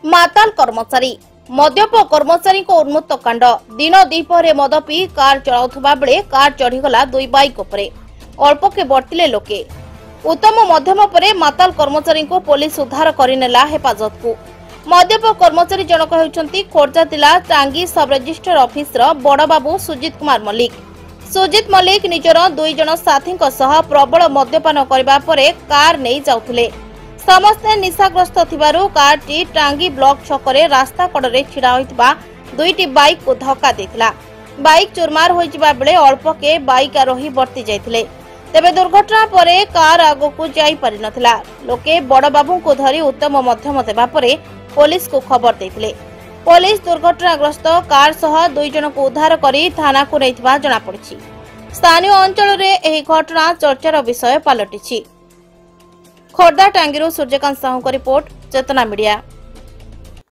माताल कर्मचारी मद्यप कर्मचारी को उन्मुक्त कांड दिन दीपहरे मद पी कार चलाउथबा बेले कार चढ़ीगला दुई बाइक उपरे अल्पके बर्तिले लोके। उत्तम मध्यम परे माताल कर्मचारी को पुलिस उद्धार करिनेला हेफाजत को। मद्यप कर्मचारी जनक हेउचंती खोर्जा जिला टांगी सब रजिस्टर ऑफिसर बड़बाबू सुजित कुमार मल्लिक। सुजित मल्लिक निजर दुई जन साथी प्रबल मद्यपान करबा परे कार नहीं जाउथले। समस्ते निशाग्रस्त थिबारु कारटी टांगी ब्लॉक छकरे रास्ता कड़े छिड़ा होइतिबा दुईटी बाइक को धक्का देथिला। बाइक चुरमार होइजिबा बेले अल्पके बाइक आरोही बर्ती जाइथिले। तेबे दुर्घटना परे कार आगो जाई पारि नथिला। लोके बड़ बाबू को धरी उत्तम मध्यम देबा परे पुलिस को खबर देथिले। पुलिस दुर्घटनाग्रस्त कार सह दुई जन को उद्धार करी थाना को नैथिबा जणा पड़िछि। स्थानीय अंचल रे एही घटना चर्चार विषय पलटिछि। खोर्धा टांगीरू सूर्यकांत साहू को रिपोर्ट, चेतना मीडिया।